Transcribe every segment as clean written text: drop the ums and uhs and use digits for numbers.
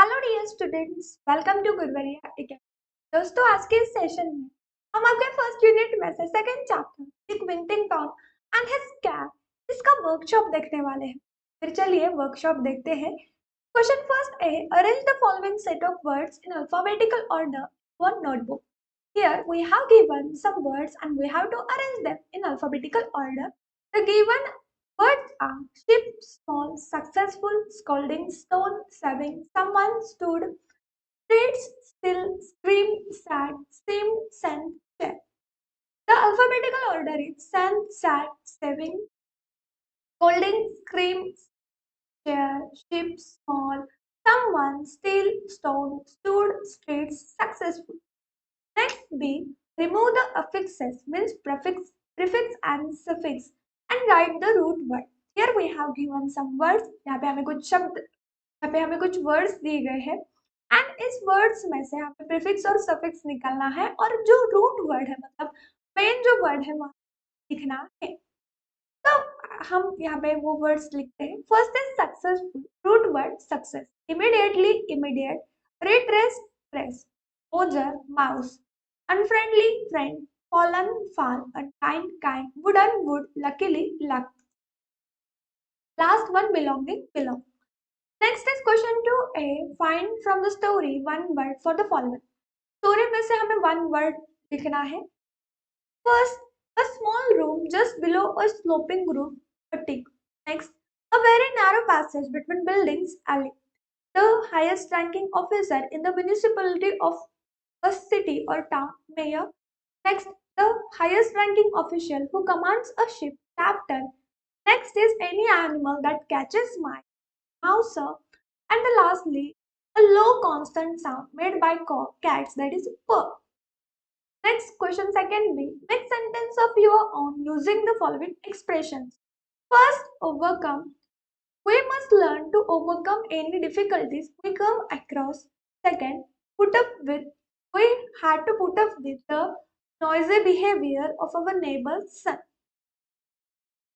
Hello dear students, welcome to Guruvariya academy. दोस्तों, आज के इस सेशन में हम आपके फर्स्ट यूनिट में से सेकंड चैप्टर एक विंटिंगटन एंड हिज कैट इसका वर्कशॉप देखने वाले हैं। फिर चलिए वर्कशॉप देखते हैं। Question first A, arrange the following set of words in alphabetical order one notebook. Here we have given some words and we have to arrange them in alphabetical order. The given words are ship, small, successful, scolding, stone, saving, someone, stood, streets, still, scream, sad, seemed, sent, share. The alphabetical order is sent, sad, saving, scolding, scream, share, ship, small, someone, still, stone, stood, streets, successful. Next B. Remove the affixes means prefix and suffix and write the root word. Here we have given some words. यहाँ पे हमें कुछ शब्द यहाँ पे हमें कुछ words दिए गए हैं एंड इस वर्ड्स में से यहाँ पे प्रीफिक्स और सफिक्स निकालना है और जो रूट वर्ड है मतलब मेन जो वर्ड है वहाँ लिखना है। तो हम यहाँ पे वो वर्ड्स लिखते हैं। First is successful, root word success, immediately immediate, retrace trace, ओजर mouse, unfriendly friend, fallen fall, unkind kind, wooden wood, luckily luck. Last one belonging belong. Next is question 2a. Find from the story one word for the following. Story में से हमें one word लिखना है. First, a small room just below a sloping roof, a tick. Next, a very narrow passage between buildings, alley. The highest ranking officer in the municipality of a city or town, mayor. Next, the highest ranking official who commands a ship, captain. Next is any animal that catches mice, mouse, and lastly, a low constant sound made by cats, that is purr. Next question second B. Make sentence of your own using the following expressions. First, overcome. We must learn to overcome any difficulties we come across. Second, put up with. We had to put up with the noisy behavior of our neighbor's son.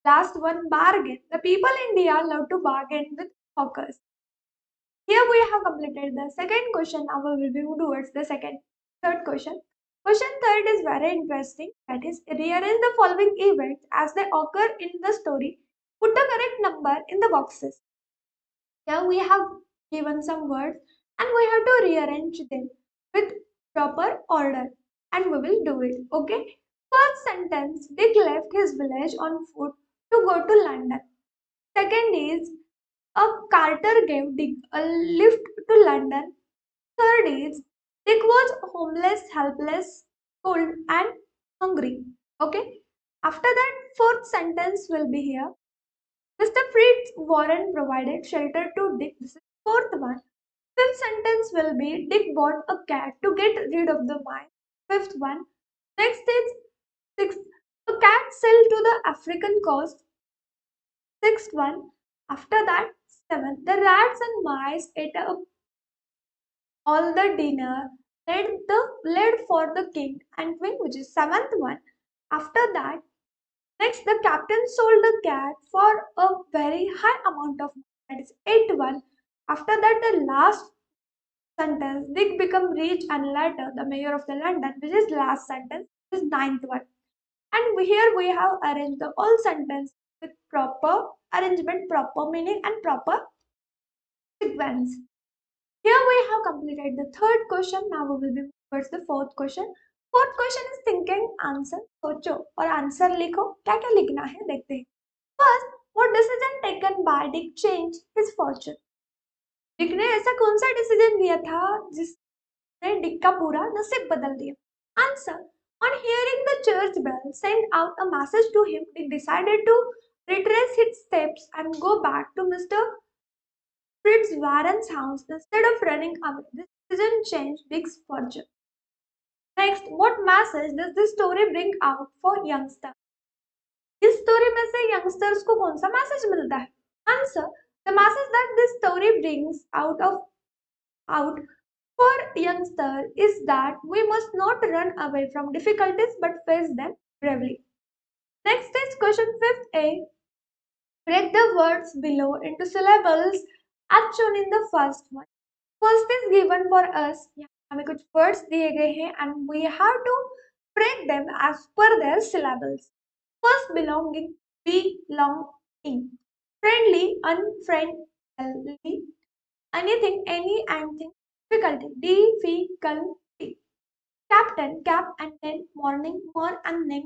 Last one, bargain. The people in India love to bargain with hawkers. Here we have completed the second question. Now we will move towards the third question. Question third is very interesting. That is, rearrange the following events as they occur in the story. Put the correct number in the boxes. Here we have given some words and we have to rearrange them with proper order and we will do it. Okay. First sentence, Dick left his village on foot to go to London. Second is, a carter gave Dick a lift to London. Third is, Dick was homeless, helpless, cold and hungry. Okay. After that, fourth sentence will be here. Mr. Fritz Warren provided shelter to Dick. This is fourth one. Fifth sentence will be Dick bought a cat to get rid of the mice. Fifth one. Next is sixth. A cat sailed to the African coast. Sixth one. After that, seventh. The rats and mice ate up all the dinner. Led for the king and queen, which is seventh one. After that, next the captain sold the cat for a very high amount of money. That is eighth one. After that, the last sentence, Dick become rich and later the mayor of the London, which is last sentence, is ninth one. And here we have arranged the all sentence with proper arrangement, proper meaning and proper sequence. Here we have completed the third question. Now we will be towards the fourth question. Fourth question is thinking answer. सोचो और answer लिखो. क्या क्या लिखना है देखते हैं. First, what decision taken by Dick changed his fortune? Dick ने ऐसा कौन सा डिसीजन लिया था जिसने डिक का पूरा नसीब बदल दिया? Answer, on hearing the church bell send out a message to him, Dick decided to retrace his steps and go back to Mr. Fritz Warren's house instead of running away. This decision changed Dick's fortune. Next, what message does this story bring out for youngsters? इस story में से youngsters को कौन सा message मिलता है? Answer, the message that this story brings out for youngster is that we must not run away from difficulties but face them bravely. Next is question 5A. Break the words below into syllables as shown in the first one. First is given for us, हमें कुछ words दिए गए हैं and we have to break them as per their syllables. First, belonging, belonging. Friendly, unfriendly, anything, any, anything. Difficulty, difficulty. Captain, cap and then, morning, morning.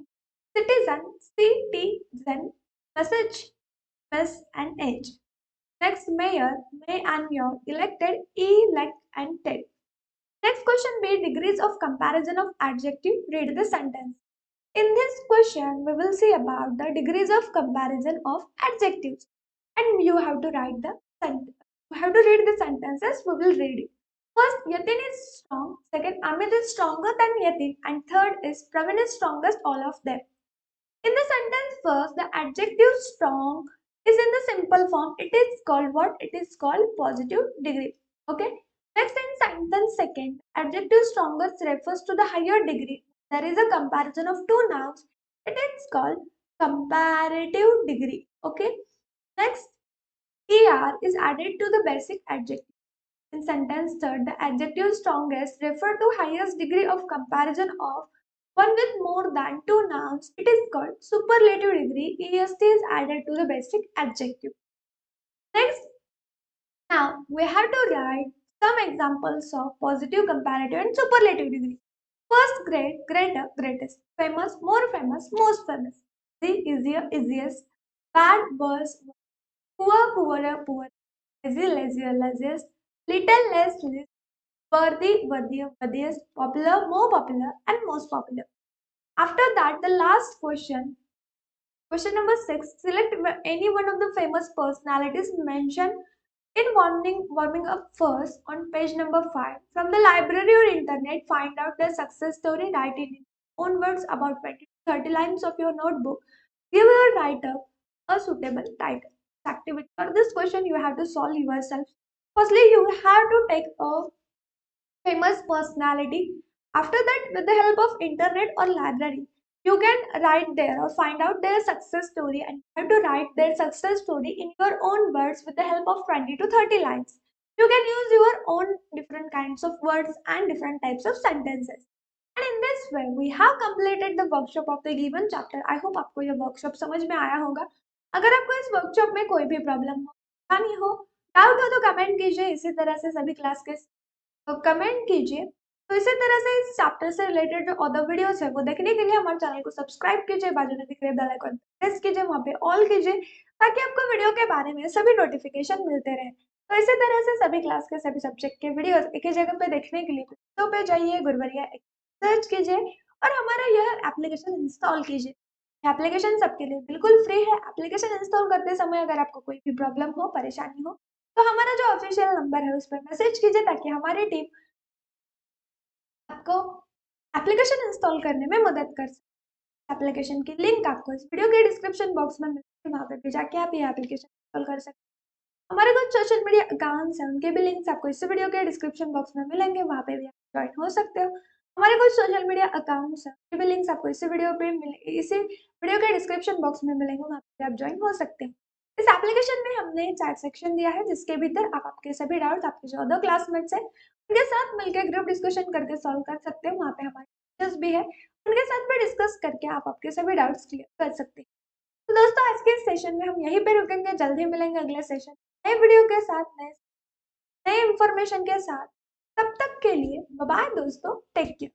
Citizen, citizen. Message, mess and age. Next, mayor, may and your. Elected, elect and ted. Next question be degrees of comparison of adjective. Read the sentence. In this question, we will see about the degrees of comparison of adjectives. And you have to write the sentence. You have to read the sentences. We will read it. First, Yatin is strong. Second, Amit is stronger than Yatin. And third is Pravin is strongest all of them. In the sentence first, the adjective strong is in the simple form. It is called what? It is called positive degree. Okay. Next, in sentence second, adjective strongest refers to the higher degree. There is a comparison of two nouns. It is called comparative degree. Okay. Next, er is added to the basic adjective. In sentence third, the adjective strongest refer to highest degree of comparison of one with more than two nouns. It is called superlative degree. est is added to the basic adjective. Next, now we have to write some examples of positive, comparative and superlative degree. First, great, greater, greatest, famous, more famous, most famous, easy, easier, easiest, bad, worse, poor, poorer, poor, lazy, lazier, laziest, little, less, least, worthy, worthier, worthiest, popular, more popular, and most popular. After that, the last question, question number 6, select any one of the famous personalities mentioned in warming up first on page number 5. From the library or internet, find out their success story, write in your own words about 20 to 30 lines of your notebook. Give your write-up a suitable title. Activity for this question you have to solve yourself. Firstly, you have to take a famous personality. After that, with the help of internet or library, you can write there or find out their success story, and you have to write their success story in your own words with the help of 20 to 30 lines. You can use your own different kinds of words and different types of sentences. And in this way, we have completed the workshop of the given chapter. I hope आपको ये workshop समझ में आया होगा. अगर आपको इस workshop में कोई भी problem हो, नहीं हो, डाउट हो तो कमेंट कीजिए. इसी तरह से सभी क्लास के कमेंट कीजिए. तो इसी तरह से इस चैप्टर से रिलेटेड जो अदर वीडियोस है वो देखने के लिए हमारे चैनल को सब्सक्राइब कीजिए, बाजू में दिख रहे बेल आइकन प्रेस कीजिए, वहां पे ऑल कीजिए ताकि आपको वीडियो के बारे में सभी नोटिफिकेशन मिलते रहे. तो इसी तरह से सभी क्लास के सभी सब्जेक्ट के वीडियोस एक ही जगह पे देखने के लिए तो पे जाइए, गुरुवरिया सर्च कीजिए और हमारा यह एप्लीकेशन इंस्टॉल कीजिए. एप्लीकेशन सबके लिए बिल्कुल फ्री है. एप्लीकेशन इंस्टॉल करते समय अगर आपको कोई भी प्रॉब्लम हो, परेशानी हो, तो हमारा जो ऑफिशियल नंबर है उस पर मैसेज कीजिए ताकि हमारी टीम आपको एप्लीकेशन इंस्टॉल करने में मदद कर सकते. एप्लीकेशन की लिंक आपको इस वीडियो के डिस्क्रिप्शन बॉक्स में मिलती है, वहां पे भी जाके आप ये एप्लीकेशन इंस्टॉल कर सकते हैं. हमारे कुछ सोशल मीडिया अकाउंट्स हैं, उनके भी लिंक्स आपको इस वीडियो के डिस्क्रिप्शन बॉक्स में मिलेंगे, वहां पे भी आप ज्वाइन हो सकते हो. हमारे कुछ सोशल मीडिया अकाउंट्स हैं, उनके भी लिंक्स आपको इसी वीडियो के डिस्क्रिप्शन बॉक्स में मिलेंगे, वहां पे आप ज्वाइन हो सकते हैं. इस एप्लीकेशन में हमने चैट सेक्शन दिया है जिसके भीतर आप आपके सभी डाउट्स आपके जो अदर क्लासमेट्स हैं उनके साथ मिलकर ग्रुप डिस्कशन करके सॉल्व कर सकते हैं. वहाँ पे हमारे टीचर्स भी है, उनके साथ भी डिस्कस करके आप आपके सभी डाउट्स क्लियर कर सकते हैं. तो दोस्तों आज के इस सेशन में हम यहीं पे रुकेंगे. जल्दी मिलेंगे अगले सेशन नए वीडियो के साथ, नए नए इंफॉर्मेशन के साथ. तब तक के लिए बाय बाय दोस्तों, टेक केयर.